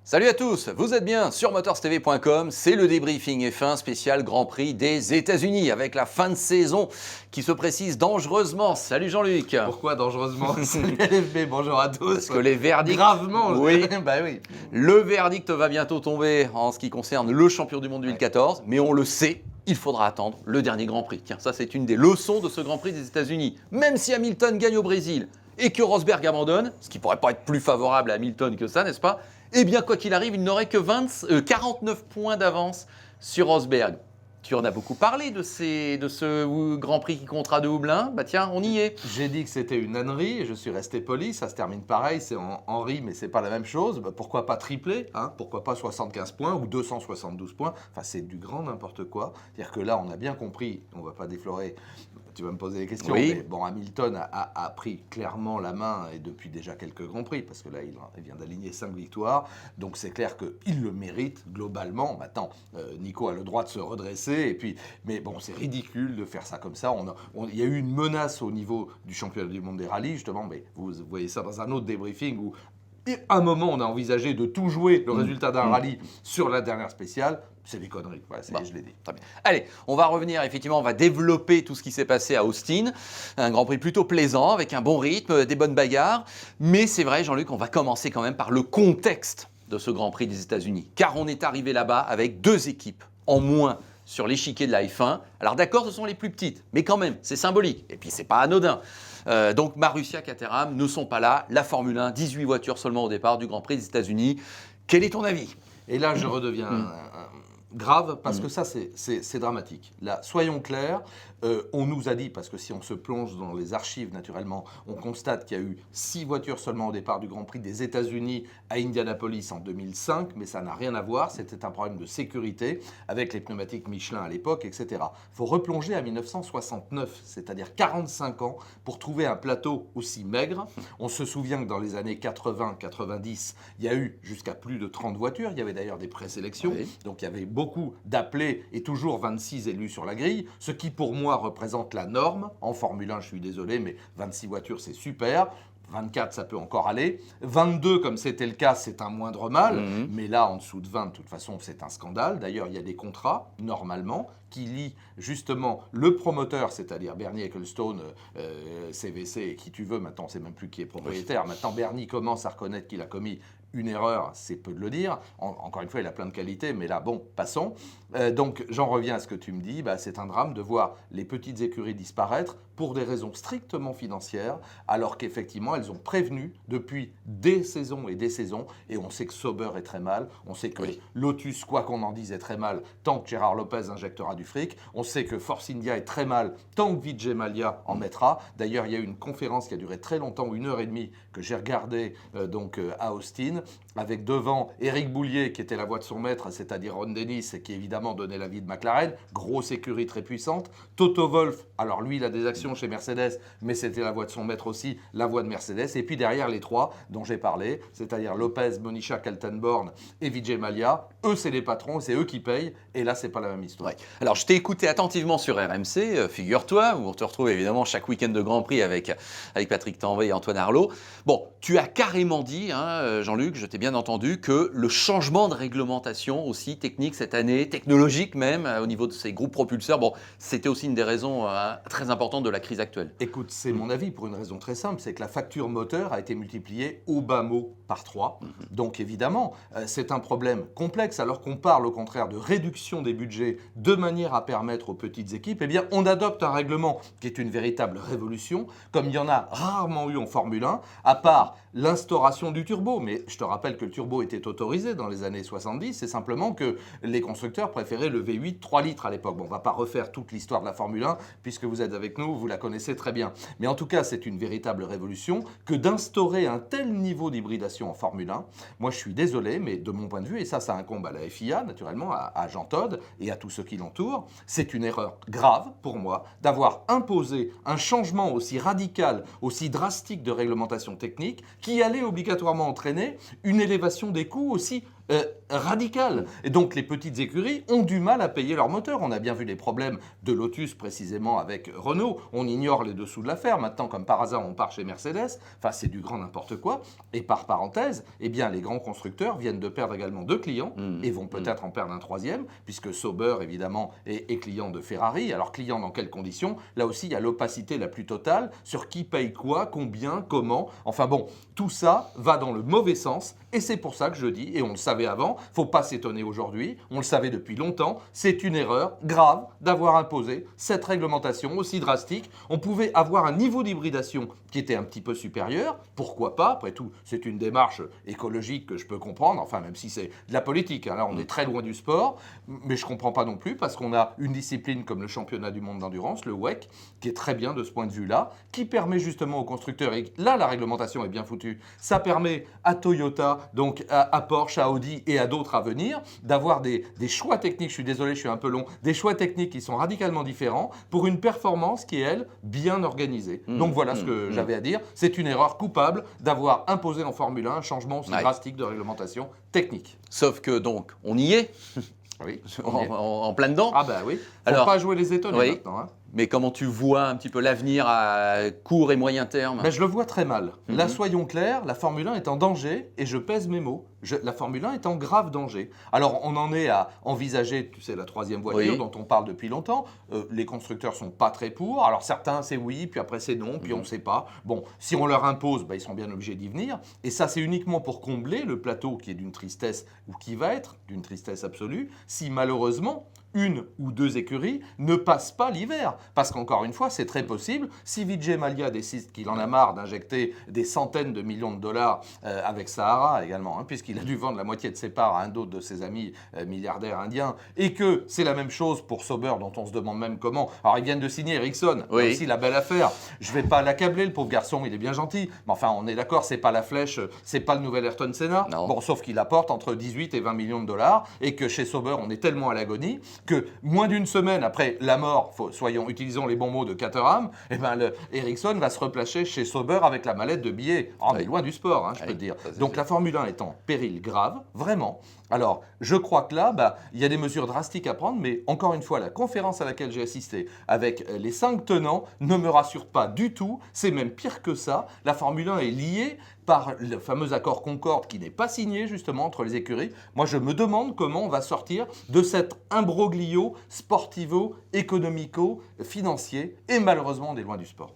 Salut à tous, vous êtes bien sur motorstv.com, c'est le débriefing F1 spécial Grand Prix des États-Unis avec la fin de saison qui se précise dangereusement. Salut Jean-Luc. Pourquoi dangereusement? Salut LFB, bonjour à tous. Parce que les verdicts... Gravement, oui. Bah oui. Le verdict va bientôt tomber en ce qui concerne le champion du monde 2014, mais on le sait, il faudra attendre le dernier Grand Prix. Tiens, ça c'est une des leçons de ce Grand Prix des États-Unis. Même si Hamilton gagne au Brésil et que Rosberg abandonne, ce qui pourrait pas être plus favorable à Hamilton que ça, n'est-ce pas? Eh bien, quoi qu'il arrive, il n'aurait que 49 points d'avance sur Rosberg. Tu en as beaucoup parlé de ce Grand Prix qui comptera de Houblin. Bah tiens, on y est. J'ai dit que c'était une ânerie et je suis resté poli. Ça se termine pareil, c'est en riz, mais c'est pas la même chose. Bah, pourquoi pas tripler, hein? Pourquoi pas 75 points ou 272 points? Enfin, c'est du grand n'importe quoi. C'est-à-dire que là, on a bien compris, on va pas déflorer. Tu vas me poser des questions, oui. Mais bon, Hamilton a pris clairement la main et depuis déjà quelques Grands Prix, parce que là, il vient d'aligner 5 victoires. Donc c'est clair qu'il le mérite globalement. Maintenant, Nico a le droit de se redresser. Et puis, mais bon, c'est ridicule de faire ça comme ça. Il y a eu une menace au niveau du championnat du monde des rallyes, justement. Mais vous voyez ça dans un autre débriefing où, à un moment, on a envisagé de tout jouer, le résultat d'un rallye, sur la dernière spéciale. C'est des conneries, voilà, Bon, je l'ai dit. Très bien. Allez, on va revenir, effectivement, on va développer tout ce qui s'est passé à Austin. Un Grand Prix plutôt plaisant, avec un bon rythme, des bonnes bagarres. Mais c'est vrai, Jean-Luc, on va commencer quand même par le contexte de ce Grand Prix des États-Unis. Car on est arrivé là-bas avec 2 équipes en moins sur l'échiquier de la F1. Alors d'accord, ce sont les plus petites, mais quand même, c'est symbolique. Et puis, c'est pas anodin. Donc, Marussia, Caterham ne sont pas là. La Formule 1, 18 voitures seulement au départ du Grand Prix des États-Unis. Quel est ton avis? Et là, je redeviens grave, parce que ça, c'est dramatique. Là, soyons clairs, on nous a dit, parce que si on se plonge dans les archives, naturellement, on constate qu'il y a eu 6 voitures seulement au départ du Grand Prix des États-Unis à Indianapolis en 2005, mais ça n'a rien à voir, c'était un problème de sécurité avec les pneumatiques Michelin à l'époque, etc. Il faut replonger à 1969, c'est-à-dire 45 ans, pour trouver un plateau aussi maigre. On se souvient que dans les années 80-90, il y a eu jusqu'à plus de 30 voitures, il y avait d'ailleurs des présélections, oui. Donc il y avait beaucoup d'appelés et toujours 26 élus sur la grille, ce qui pour moi représente la norme. En Formule 1, je suis désolé, mais 26 voitures, c'est super. 24, ça peut encore aller. 22, comme c'était le cas, c'est un moindre mal. Mais là, en dessous de 20, de toute façon, c'est un scandale. D'ailleurs, il y a des contrats, normalement, qui lient justement le promoteur, c'est-à-dire Bernie Ecclestone, CVC, et qui tu veux, maintenant, on ne sait même plus qui est propriétaire. Maintenant, Bernie commence à reconnaître qu'il a commis une erreur, c'est peu de le dire. Encore une fois, il a plein de qualités, mais là, bon, passons. Donc, j'en reviens à ce que tu me dis. C'est un drame de voir les petites écuries disparaître pour des raisons strictement financières, alors qu'effectivement, elles ont prévenu depuis des saisons, et on sait que Sauber est très mal, on sait que Lotus, quoi qu'on en dise, est très mal, tant que Gérard Lopez injectera du fric, on sait que Force India est très mal, tant que Vijay Mallya en mettra. D'ailleurs, il y a eu une conférence qui a duré très longtemps, 1h30, que j'ai regardée à Austin, avec devant Éric Boulier, qui était la voix de son maître, c'est-à-dire Ron Dennis, et qui évidemment donnait l'avis de McLaren, grosse écurie très puissante. Toto Wolff, alors lui, il a des actions chez Mercedes, mais c'était la voix de son maître aussi, la voix de Mercedes. Et puis derrière les 3 dont j'ai parlé, c'est-à-dire Lopez, Monisha, Kaltenborn et Vijay Mallya, eux, c'est les patrons, c'est eux qui payent, et là, c'est pas la même histoire. Ouais. Alors, je t'ai écouté attentivement sur RMC, figure-toi, où on te retrouve évidemment chaque week-end de Grand Prix avec Patrick Tambay et Antoine Arlot. Bon, tu as carrément dit, Jean-Luc, je t'ai bien entendu, que le changement de réglementation aussi technique cette année, technologique même, au niveau de ces groupes propulseurs, bon, c'était aussi une des raisons très importantes de la crise actuelle. Écoute, c'est mon avis pour une raison très simple, c'est que la facture moteur a été multipliée au bas mot par 3. Donc évidemment, c'est un problème complexe, alors qu'on parle au contraire de réduction des budgets de manière à permettre aux petites équipes, eh bien on adopte un règlement qui est une véritable révolution, comme il y en a rarement eu en Formule 1, à part l'instauration du turbo. Mais je te rappelle que le turbo était autorisé dans les années 70, c'est simplement que les constructeurs préféraient le V8 3 litres à l'époque. Bon, on ne va pas refaire toute l'histoire de la Formule 1, puisque vous êtes avec nous, vous la connaissez très bien. Mais en tout cas, c'est une véritable révolution que d'instaurer un tel niveau d'hybridation en Formule 1. Moi, je suis désolé, mais de mon point de vue, et ça incombe à la FIA, naturellement, à Jean Todt et à tous ceux qui l'entourent, c'est une erreur grave pour moi d'avoir imposé un changement aussi radical, aussi drastique de réglementation technique qui allait obligatoirement entraîner une élévation des coûts aussi radical. Et donc les petites écuries ont du mal à payer leurs moteurs. On a bien vu les problèmes de Lotus précisément avec Renault. On ignore les dessous de l'affaire. Maintenant, comme par hasard, on part chez Mercedes. Enfin, c'est du grand n'importe quoi. Et par parenthèse, eh bien, les grands constructeurs viennent de perdre également 2 clients et vont peut-être en perdre un 3e, puisque Sauber, évidemment, est client de Ferrari. Alors, client dans quelles conditions? Là aussi, il y a l'opacité la plus totale sur qui paye quoi, combien, comment. Enfin bon, tout ça va dans le mauvais sens. Et c'est pour ça que je dis, et on le savait avant, faut pas s'étonner aujourd'hui, on le savait depuis longtemps, c'est une erreur grave d'avoir imposé cette réglementation aussi drastique. On pouvait avoir un niveau d'hybridation qui était un petit peu supérieur, pourquoi pas? Après tout, c'est une démarche écologique que je peux comprendre, enfin même si c'est de la politique, hein, là on est très loin du sport, mais je comprends pas non plus parce qu'on a une discipline comme le championnat du monde d'endurance, le WEC, qui est très bien de ce point de vue-là, qui permet justement aux constructeurs, et là la réglementation est bien foutue, ça permet à Toyota, donc à Porsche, à Audi et à d'autres à venir, d'avoir des choix techniques, je suis désolé, je suis un peu long, des choix techniques qui sont radicalement différents pour une performance qui est, elle, bien organisée. Donc voilà ce que j'avais à dire. C'est une erreur coupable d'avoir imposé en Formule 1 un changement aussi drastique de réglementation technique. Sauf que donc, on y est, Oui, en plein dedans. Ah bah oui, faut Alors, pas jouer les étonnés maintenant. Hein. Mais comment tu vois un petit peu l'avenir à court et moyen terme? Ben, je le vois très mal. Là, soyons clairs, la Formule 1 est en danger, et je pèse mes mots. La Formule 1 est en grave danger. Alors, on en est à envisager, tu sais, la 3e voiture dont on parle depuis longtemps. Les constructeurs sont pas très pour. Alors, certains, c'est oui, puis après, c'est non, puis on ne sait pas. Bon, si on leur impose, ben, ils sont bien obligés d'y venir. Et ça, c'est uniquement pour combler le plateau qui est d'une tristesse, ou qui va être d'une tristesse absolue, si malheureusement, une ou 2 écuries ne passent pas l'hiver. Parce qu'encore une fois, c'est très possible. Si Vijay Mallya décide qu'il en a marre d'injecter des centaines de millions de dollars avec Sahara également, hein, puisqu'il a dû vendre la moitié de ses parts à un d'autre de ses amis milliardaires indiens, et que c'est la même chose pour Sauber, dont on se demande même comment. Alors, ils viennent de signer Ericsson, aussi la belle affaire. Je ne vais pas l'accabler, le pauvre garçon, il est bien gentil. Mais enfin, on est d'accord, c'est pas la flèche, c'est pas le nouvel Ayrton Senna. Non. Bon, sauf qu'il apporte entre 18 et 20 millions de dollars, et que chez Sauber, on est tellement à l'agonie que moins d'une semaine après la mort, utilisons les bons mots de Caterham, eh ben Ericsson va se replacer chez Sauber avec la mallette de billets. On est loin du sport, hein, je peux te dire. Donc la Formule 1 est en péril grave, vraiment. Alors, je crois que là, il y a des mesures drastiques à prendre, mais encore une fois, la conférence à laquelle j'ai assisté avec les 5 tenants ne me rassure pas du tout. C'est même pire que ça. La Formule 1 est liée par le fameux accord Concorde qui n'est pas signé justement entre les écuries. Moi, je me demande comment on va sortir de cet imbroglio sportivo-économico-financier, et malheureusement, on est loin du sport.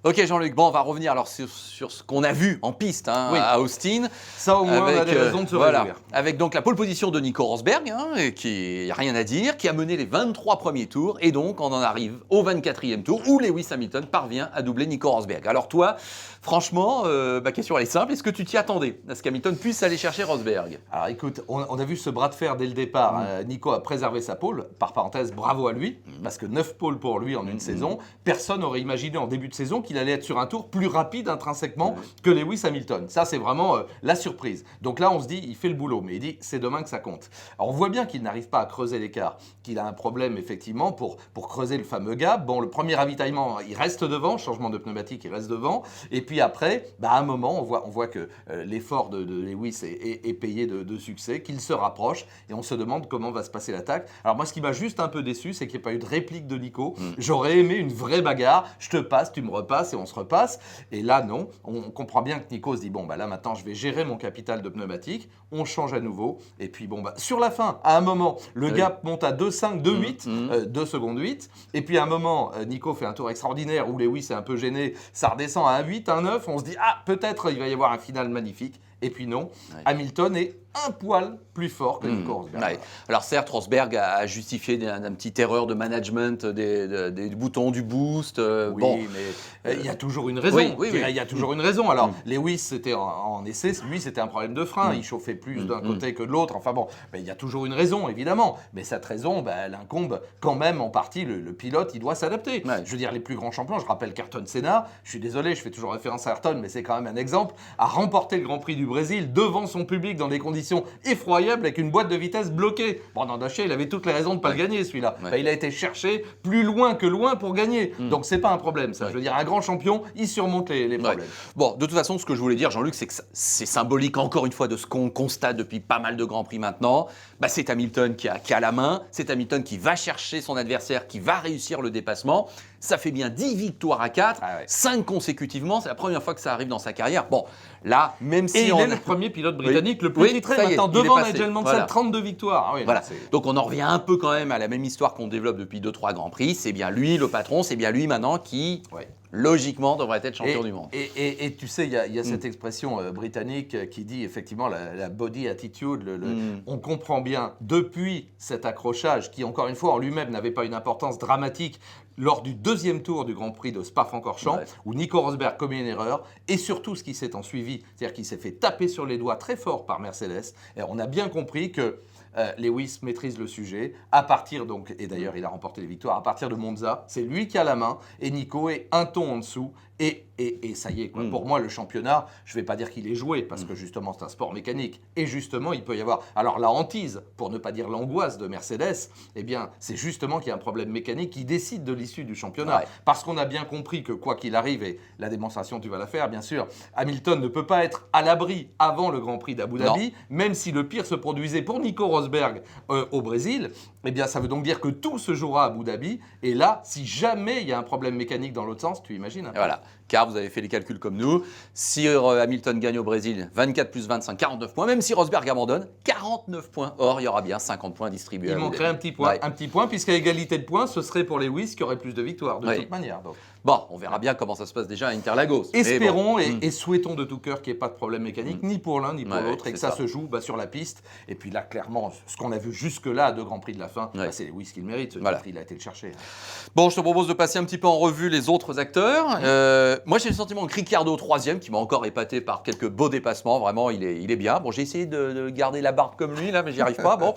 Ok Jean-Luc, bon on va revenir alors sur ce qu'on a vu en piste à Austin. Ça au moins on a des raisons de se réjouir. Avec donc la pole position de Nico Rosberg, qui n'a rien à dire, qui a mené les 23 premiers tours, et donc on en arrive au 24e tour où Lewis Hamilton parvient à doubler Nico Rosberg. Alors toi, franchement, ma question elle est simple, est-ce que tu t'y attendais à ce qu'Hamilton puisse aller chercher Rosberg? Alors écoute, on a vu ce bras de fer dès le départ. Nico a préservé sa pole, par parenthèse, bravo à lui, parce que 9 poles pour lui en une saison. Personne n'aurait imaginé en début de saison qu'il allait être sur un tour plus rapide intrinsèquement que Lewis Hamilton. Ça, c'est vraiment la surprise. Donc là, on se dit, il fait le boulot, mais il dit, c'est demain que ça compte. Alors, on voit bien qu'il n'arrive pas à creuser l'écart, qu'il a un problème, effectivement, pour creuser le fameux gap. Bon, le premier ravitaillement, il reste devant, changement de pneumatique, il reste devant. Et puis après, à un moment, on voit que l'effort de Lewis est payé de succès, qu'il se rapproche, et on se demande comment va se passer l'attaque. Alors moi, ce qui m'a juste un peu déçu, c'est qu'il n'y ait pas eu de réplique de Nico. J'aurais aimé une vraie bagarre, je te passe, tu me repasses, et on se repasse. Et là, non. On comprend bien que Nico se dit, bon, là, maintenant, je vais gérer mon capital de pneumatique. On change à nouveau. Et puis, sur la fin, à un moment, le gap monte à 2,5, 2,8, 2 secondes 8. Et puis, à un moment, Nico fait un tour extraordinaire où Lewis est un peu gêné. Ça redescend à 1,8, 1,9. On se dit, peut-être il va y avoir un final magnifique. Et puis non, Hamilton est un poil plus fort que Nico Rosberg. Alors certes, Rosberg a justifié d'une petite erreur de management des boutons du boost. Mais il y a toujours une raison. Il y a toujours une raison. Alors, Lewis, c'était en essai, lui, c'était un problème de frein. Il chauffait plus d'un côté que de l'autre. Enfin bon, il y a toujours une raison, évidemment. Mais cette raison, elle incombe quand même en partie. Le pilote, il doit s'adapter. Je veux dire, les plus grands champions, je rappelle qu'Ayrton Senna, je suis désolé, je fais toujours référence à Ayrton, mais c'est quand même un exemple, a remporté le Grand Prix du Brésil devant son public dans des conditions position effroyable avec une boîte de vitesse bloquée. Bon, Nandachia, il avait toutes les raisons de ne pas le gagner, celui-là. Ouais. Bah, il a été cherché plus loin que loin pour gagner. Donc, c'est pas un problème, ça. Ouais. Je veux dire, un grand champion, il surmonte les problèmes. Ouais. Bon, de toute façon, ce que je voulais dire, Jean-Luc, c'est que c'est symbolique, encore une fois, de ce qu'on constate depuis pas mal de Grands Prix maintenant. Bah, c'est Hamilton qui a la main, c'est Hamilton qui va chercher son adversaire, qui va réussir le dépassement. Ça fait bien 10 victoires à 4, Ah ouais. 5 consécutivement. C'est la première fois que ça arrive dans sa carrière. Bon, là, même si Et il on est le premier pilote britannique le plus Oui, titré ça y est, maintenant, il est devant passé. Nigel Mansell, Voilà. 32 victoires. Ah oui, Voilà. non, c'est- Donc on en revient un peu quand même à la même histoire qu'on développe depuis 2-3 Grands Prix. C'est bien lui le patron, c'est bien lui maintenant qui, Ouais. logiquement, devrait être champion du monde. Et tu sais, il y a cette expression britannique qui dit effectivement la body attitude. On comprend bien, depuis cet accrochage, qui encore une fois en lui-même n'avait pas une importance dramatique, lors du deuxième tour du Grand Prix de Spa-Francorchamps, Ouais. où Nico Rosberg commet une erreur, et surtout ce qui s'est ensuivi, c'est-à-dire qu'il s'est fait taper sur les doigts très fort par Mercedes, et on a bien compris que Lewis maîtrise le sujet, à partir donc, et d'ailleurs il a remporté les victoires, à partir de Monza, c'est lui qui a la main, et Nico est un ton en dessous, et ça y est, quoi. Pour moi, le championnat, je ne vais pas dire qu'il est joué, parce que justement, c'est un sport mécanique. Et justement, il peut y avoir... Alors, la hantise, pour ne pas dire l'angoisse de Mercedes, eh bien, c'est justement qu'il y a un problème mécanique qui décide de l'issue du championnat. Ouais. Parce qu'on a bien compris que, quoi qu'il arrive, et la démonstration, tu vas la faire, bien sûr, Hamilton ne peut pas être à l'abri avant le Grand Prix d'Abu Dhabi, même si le pire se produisait pour Nico Rosberg au Brésil. Eh bien, ça veut donc dire que tout se jouera à Abu Dhabi. Et là, si jamais il y a un problème mécanique dans l'autre sens, tu imagines. Et voilà, car vous avez fait les calculs comme nous. Si Hamilton gagne au Brésil, 24 plus 25, 49 points. Même si Rosberg abandonne, 49 points. Or, il y aura bien 50 points distribués. Il à Abu manquerait Dhabi. un petit point, Ouais. un petit point, puisqu'à égalité de points, ce serait pour les Lewis qui auraient plus de victoires, de Ouais. toute manière. Donc. Bon, on verra bien comment ça se passe déjà à Interlagos. Mais Espérons bon. et souhaitons de tout cœur qu'il n'y ait pas de problème mécanique, ni pour l'un ni pour Ouais, l'autre, et que c'est ça ça. se joue sur la piste. Et puis là, clairement, ce qu'on a vu jusque-là à 2 Grands Prix de la fin, Ouais. c'est Lewis qui le mérite. Ce Voilà. titre, il a été le chercher. Bon, je te propose de passer un petit peu en revue les autres acteurs. Moi, j'ai le sentiment que Ricciardo, 3e, qui m'a encore épaté par quelques beaux dépassements. Vraiment, il est bien. Bon, j'ai essayé de garder la barbe comme lui, là, mais j'y arrive pas. Bon.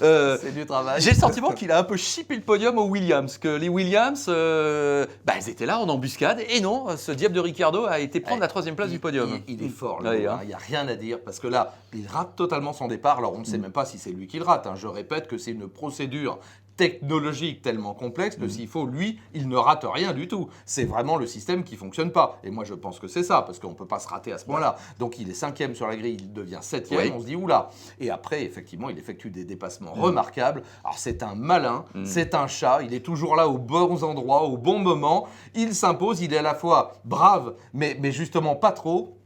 C'est du travail. J'ai le sentiment qu'il a un peu chippé le podium aux Williams, que les Williams, ils étaient là en embuscade, et non, ce diable de Ricciardo a été prendre la 3e place du podium. Il est fort, Ouais, il hein. n'y a rien à dire, parce que là, il rate totalement son départ. Alors, on ne sait même pas si c'est lui qui le rate. Hein. Je répète que c'est une procédure technologique tellement complexe que s'il faut, lui, il ne rate rien du tout. C'est vraiment le système qui ne fonctionne pas. Et moi, je pense que c'est ça, parce qu'on ne peut pas se rater à ce point-là. Donc, il est 5e sur la grille, il devient 7e, Oui. on se dit, oula. Et après, effectivement, il effectue des dépassements remarquables. Alors, c'est un malin, c'est un chat, il est toujours là aux bons endroits, au bon moment. Il s'impose, il est à la fois brave, mais justement pas trop.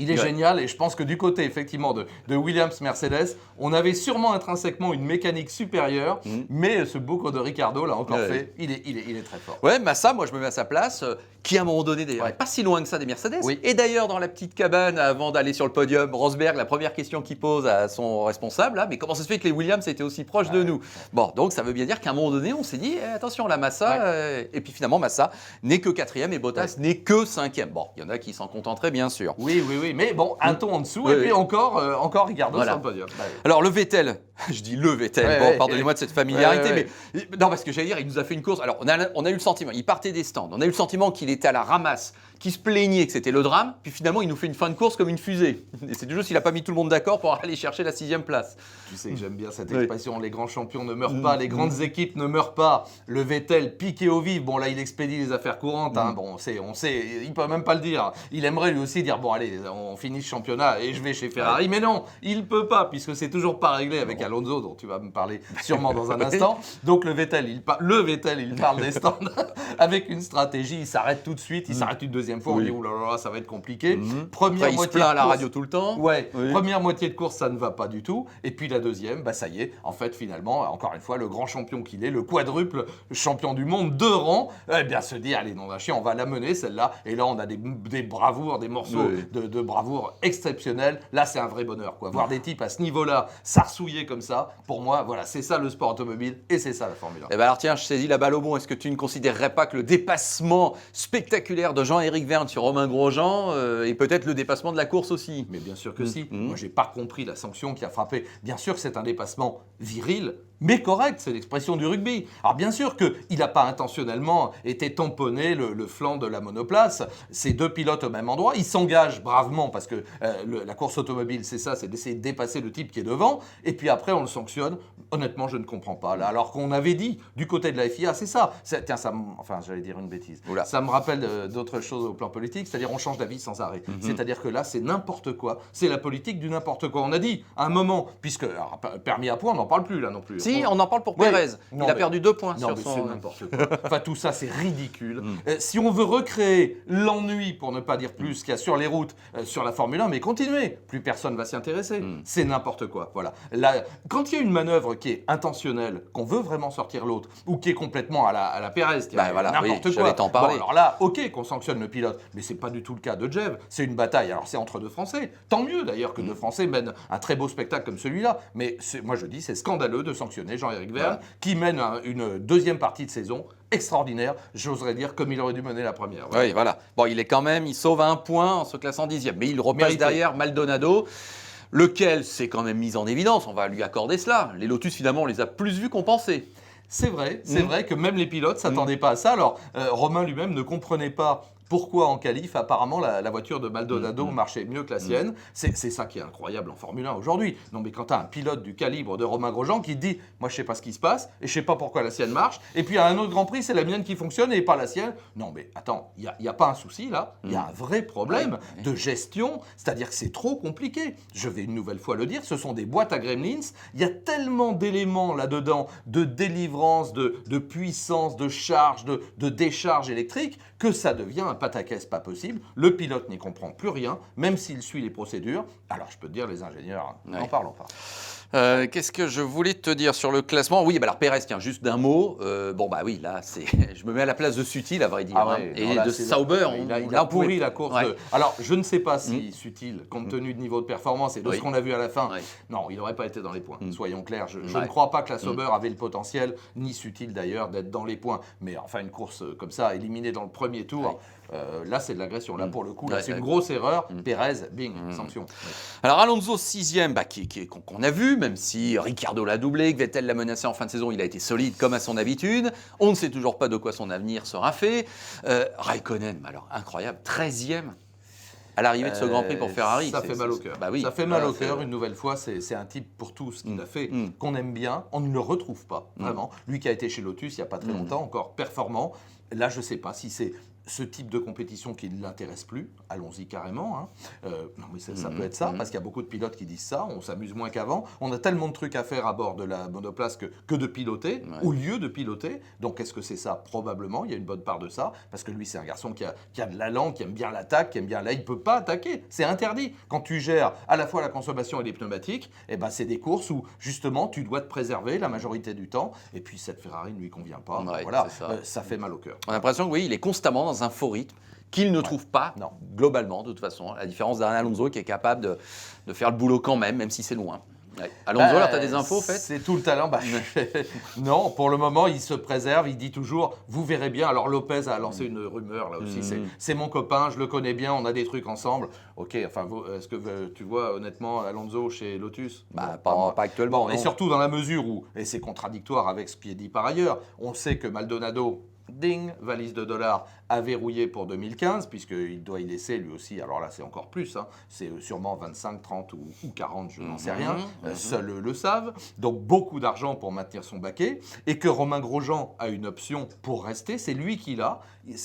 Il est Ouais. génial, et je pense que du côté effectivement de Williams-Mercedes, on avait sûrement intrinsèquement une mécanique supérieure, mais ce boucle de Ricardo l'a encore Ouais. fait, il est très fort. Ouais, Massa, moi je me mets à sa place, qui à un moment donné d'ailleurs Ouais. est pas si loin que ça des Mercedes. Oui. Et d'ailleurs dans la petite cabane avant d'aller sur le podium, Rosberg, la première question qu'il pose à son responsable, là, mais comment ça se fait que les Williams étaient aussi proches de nous? Bon, donc ça veut bien dire qu'à un moment donné on s'est dit attention la Massa, et puis finalement Massa n'est que 4e et Bottas n'est que 5e. Bon, il y en a qui s'en contenteraient bien sûr. Oui, mais bon, un ton en dessous, Oui, et puis oui. encore Ricardo Voilà. sur le podium. Ouais. Alors le Vettel, je dis le Vettel, Ouais, bon, ouais, pardonnez-moi de cette familiarité, ouais, mais non, parce que j'allais dire, il nous a fait une course. Alors on a eu le sentiment, il partait des stands, on a eu le sentiment qu'il était à la ramasse, qu'il se plaignait que c'était le drame, puis finalement il nous fait une fin de course comme une fusée. Et c'est toujours s'il n'a pas mis tout le monde d'accord pour aller chercher la 6e place. Tu sais que j'aime bien cette Oui. expression, les grands champions ne meurent pas, les grandes équipes ne meurent pas. Le Vettel piqué au vif, bon là il expédie les affaires courantes, hein. Bon on sait, il peut même pas le dire. Il aimerait lui aussi dire bon allez, on finit ce championnat et je vais chez Ferrari, mais non, il peut pas puisque c'est toujours pas réglé avec Alonso dont tu vas me parler sûrement dans un instant. Donc le Vettel, il parle des stands avec une stratégie, il s'arrête tout de suite, il s'arrête une deuxième fois, on Oui. dit oulala, ça va être compliqué. Première Après, il se moitié plaint de à la course, radio tout le temps. Ouais, Oui. première moitié de course, ça ne va pas du tout. Et puis la deuxième, bah ça y est, en fait, finalement, encore une fois, le grand champion qu'il est, le quadruple champion du monde, 2 rangs, eh bien se dit, allez, non, on va la mener celle-là. Et là, on a des bravoures, des morceaux Oui. de bravoure exceptionnels. Là, c'est un vrai bonheur, quoi. Voir des types à ce niveau-là s'arsouiller comme ça, pour moi, voilà, c'est ça le sport automobile et c'est ça la Formule 1. Eh ben alors tiens, je saisis la balle au bon. Est-ce que tu ne considérerais pas que le dépassement spectaculaire de Jean-Éric Vergne sur Romain Grosjean est peut-être le dépassement de la course aussi? Mais bien sûr que si. Moi, j'ai pas compris la sanction qui a frappé. Bien sûr que c'est un dépassement viril, mais correct, c'est l'expression du rugby. Alors bien sûr qu'il n'a pas intentionnellement été tamponné le flanc de la monoplace, ces deux pilotes au même endroit, ils s'engagent bravement parce que la course automobile c'est ça, c'est d'essayer de dépasser le type qui est devant, et puis après on le sanctionne. Honnêtement je ne comprends pas, là, alors qu'on avait dit du côté de la FIA, c'est ça, tiens, enfin j'allais dire une bêtise, Oula. ça me rappelle d'autres choses au plan politique, c'est-à-dire on change d'avis sans arrêt, c'est-à-dire que là c'est n'importe quoi, c'est la politique du n'importe quoi. On a dit à un moment, puisque alors, permis à point on n'en parle plus là non plus. Si, on en parle pour Pérez. Non, Il a perdu 2 points non, sur mais son... c'est n'importe quoi. Enfin, tout ça, c'est ridicule. Si on veut recréer l'ennui, pour ne pas dire plus, qu'il y a sur les routes, sur la Formule 1, mais continuez. Plus personne va s'y intéresser. C'est n'importe quoi. Voilà. Là, quand il y a une manœuvre qui est intentionnelle, qu'on veut vraiment sortir l'autre, ou qui est complètement à la Pérez, voilà, n'importe oui, quoi. j'allais t'en parler. Bon, alors là, ok, qu'on sanctionne le pilote, mais c'est pas du tout le cas de Jev. C'est une bataille. Alors, c'est entre deux Français. Tant mieux d'ailleurs que deux Français mènent un très beau spectacle comme celui-là. Mais moi, je dis, c'est scandaleux de sanctionner Jean-Éric Vergne, qui mène une deuxième partie de saison extraordinaire, j'oserais dire, comme il aurait dû mener la première. Oui, voilà. Bon, il sauve 1 point en se classant 10e, mais il repasse Mérité. derrière Maldonado, lequel s'est quand même mis en évidence, on va lui accorder cela. Les Lotus, finalement, on les a plus vus qu'on pensait. C'est vrai que même les pilotes ne s'attendaient pas à ça. Alors, Romain lui-même ne comprenait pas pourquoi en qualif, apparemment, la voiture de Maldonado marchait mieux que la sienne. C'est ça qui est incroyable en Formule 1 aujourd'hui. Non, mais quand tu as un pilote du calibre de Romain Grosjean qui te dit « Moi, je sais pas ce qui se passe et je sais pas pourquoi la sienne marche. » Et puis, à un autre Grand Prix, c'est la mienne qui fonctionne et pas la sienne. Non, mais attends, il n'y a pas un souci là. Il y a un vrai problème de gestion. C'est-à-dire que c'est trop compliqué. Je vais une nouvelle fois le dire, ce sont des boîtes à gremlins. Il y a tellement d'éléments là-dedans, de délivrance, de puissance, de charge, de décharge électrique, que ça devient un pataquès pas possible. Le pilote n'y comprend plus rien, même s'il suit les procédures. Alors, je peux te dire, les ingénieurs, n'en parlons pas. Qu'est-ce que je voulais te dire sur le classement? Oui, alors Pérez, tiens, juste d'un mot. Bon, bah oui, là, je me mets à la place de Sutil, à vrai dire. Et là, de Sauber. Il a pourri la course. Ouais. Alors, je ne sais pas si Sutil, compte tenu du niveau de performance et de ce qu'on a vu à la fin, non, il n'aurait pas été dans les points. Soyons clairs, je ne crois pas que la Sauber avait le potentiel, ni Sutil d'ailleurs, d'être dans les points. Mais enfin, une course comme ça, éliminée dans le premier tour, là, c'est de l'agression. Là, pour le coup, là, c'est une grosse erreur. Pérez, bing, sanction. Alors Alonso 6e, qu'on a vu, même si Ricciardo l'a doublé, que Vettel l'a menacé en fin de saison, il a été solide comme à son habitude. On ne sait toujours pas de quoi son avenir sera fait. Raikkonen, alors incroyable, 13e à l'arrivée de ce Grand Prix pour Ferrari. Ça fait mal au cœur. Bah oui, ça fait mal au cœur, une nouvelle fois. C'est un type pour tout ce qu'il a fait, qu'on aime bien. On ne le retrouve pas, vraiment. Lui qui a été chez Lotus il n'y a pas très longtemps, encore performant. Là, je ne sais pas si c'est ce type de compétition qui ne l'intéresse plus, allons-y carrément. Hein. Non, mais ça peut être ça, parce qu'il y a beaucoup de pilotes qui disent ça, on s'amuse moins qu'avant. On a tellement de trucs à faire à bord de la monoplace que de piloter, au lieu de piloter. Donc, est-ce que c'est ça? Probablement, il y a une bonne part de ça, parce que lui, c'est un garçon qui a de l'allant, qui aime bien l'attaque, qui aime bien... Là, il ne peut pas attaquer, c'est interdit. Quand tu gères à la fois la consommation et les pneumatiques, eh ben, c'est des courses où, justement, tu dois te préserver la majorité du temps, et puis cette Ferrari ne lui convient pas. Ouais, voilà, ça fait mal au cœur. On a l'impression que oui, il est constamment dans un faux rythme qu'il ne trouve pas, globalement, de toute façon. À la différence d'un Alonso qui est capable de faire le boulot quand même si c'est loin. Ouais. Alonso, alors, tu as des infos, en fait? C'est tout le talent. Non, pour le moment, il se préserve. Il dit toujours, vous verrez bien. Alors, Lopez a lancé une rumeur, là aussi. C'est mon copain, je le connais bien, on a des trucs ensemble. Ok, enfin, est-ce que tu vois, honnêtement, Alonso chez Lotus? Pas actuellement. Bon, et surtout dans la mesure où, et c'est contradictoire avec ce qui est dit par ailleurs, on sait que Maldonado... Ding, valise de dollars à verrouiller pour 2015, puisqu'il doit y laisser lui aussi, alors là c'est encore plus, hein, c'est sûrement 25, 30 ou 40, je n'en sais rien, seuls le savent, donc beaucoup d'argent pour maintenir son baquet, et que Romain Grosjean a une option pour rester, c'est lui qui l'a,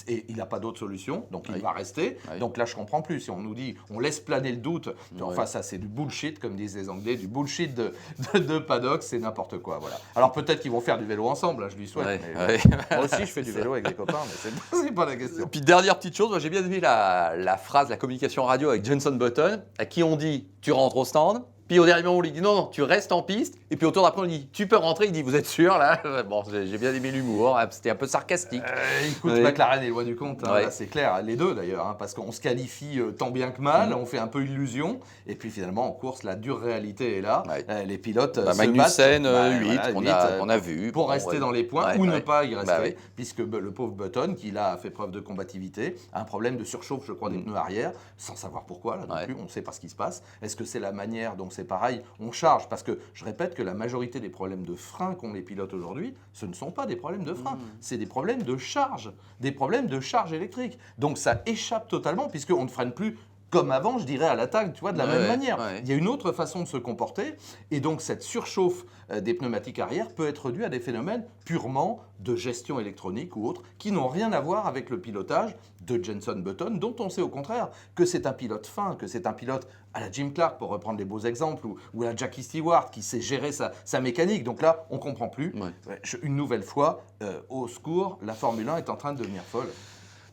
et il n'a pas d'autre solution, donc il va rester, donc là je comprends plus, si on nous dit, on laisse planer le doute, enfin ça c'est du bullshit, comme disent les Anglais, du bullshit de paddock, c'est n'importe quoi, voilà. Alors peut-être qu'ils vont faire du vélo ensemble, hein, je lui souhaite, mais moi aussi je fais du vélo avec des copains, mais c'est pas la question. Puis dernière petite chose, moi j'ai bien aimé la phrase, la communication radio avec Jenson Button, à qui on dit tu rentres au stand, puis au dernier moment on lui dit non, tu restes en piste, et puis au tour d'après on lui dit tu peux rentrer, il dit vous êtes sûr là? Bon, j'ai bien aimé l'humour, c'était un peu sarcastique. Écoute, McLaren est loin du compte, hein, là, c'est clair, les deux d'ailleurs, hein, parce qu'on se qualifie tant bien que mal, on fait un peu illusion, et puis finalement en course la dure réalité est là, les pilotes se Magnussen, battent, 8, qu'on a vu. Pour rester dans les points ou ne pas y rester, puisque le pauvre Button, qui là a fait preuve de combativité, a un problème de surchauffe, je crois, des pneus arrière, sans savoir pourquoi, là non plus, on ne sait pas ce qui se passe. Est-ce que c'est la manière dont c'est c'est pareil, on charge. Parce que je répète que la majorité des problèmes de frein qu'ont les pilotes aujourd'hui, ce ne sont pas des problèmes de frein, c'est des problèmes de charge, des problèmes de charge électrique. Donc ça échappe totalement, puisqu'on ne freine plus comme avant, je dirais, à l'attaque, tu vois, de la même manière. Il y a une autre façon de se comporter, et donc cette surchauffe des pneumatiques arrière peut être due à des phénomènes purement de gestion électronique ou autres, qui n'ont rien à voir avec le pilotage de Jenson Button, dont on sait au contraire que c'est un pilote fin, que c'est un pilote à la Jim Clark, pour reprendre des beaux exemples, ou à la Jackie Stewart, qui sait gérer sa mécanique. Donc là, on ne comprend plus. Une nouvelle fois, au secours, la Formule 1 est en train de devenir folle.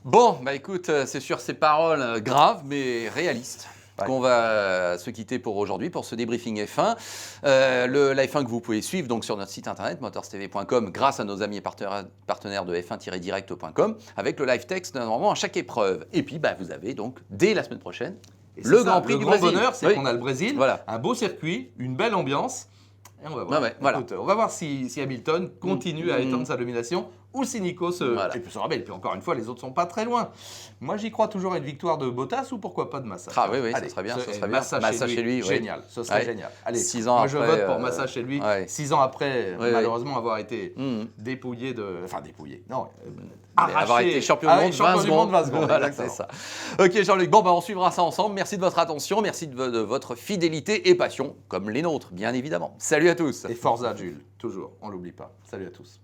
Bon, bah écoute, c'est sur ces paroles graves mais réalistes qu'on va se quitter pour aujourd'hui, pour ce débriefing F1. La F1 que vous pouvez suivre donc sur notre site internet motorstv.com grâce à nos amis et partenaires de F1-direct.com avec le live text normalement à chaque épreuve. Et puis bah, vous avez donc dès la semaine prochaine le Grand Prix du Brésil. Le grand bonheur, c'est qu'on a le Brésil, un beau circuit, une belle ambiance. Et on va voir. Écoute, on va voir si Hamilton continue à étendre sa domination ou si Nico se rappelle. Et puis encore une fois, les autres sont pas très loin. Moi, j'y crois toujours à une victoire de Bottas ou pourquoi pas de Massa. Ah oui, ça serait bien. Massa chez lui, génial. Ce serait génial. Allez, 6 ans après, je vote pour Massa chez lui. 6 ans après, malheureusement, avoir été dépouillé de... Enfin, dépouillé, non. Avoir été champion du monde 20 secondes. Voilà, c'est ça. Ok, Jean-Luc, bon, bah, on suivra ça ensemble. Merci de votre attention, merci de votre fidélité et passion, comme les nôtres, bien évidemment. Salut à tous. Et Forza Jules, toujours, on l'oublie pas. Salut à tous.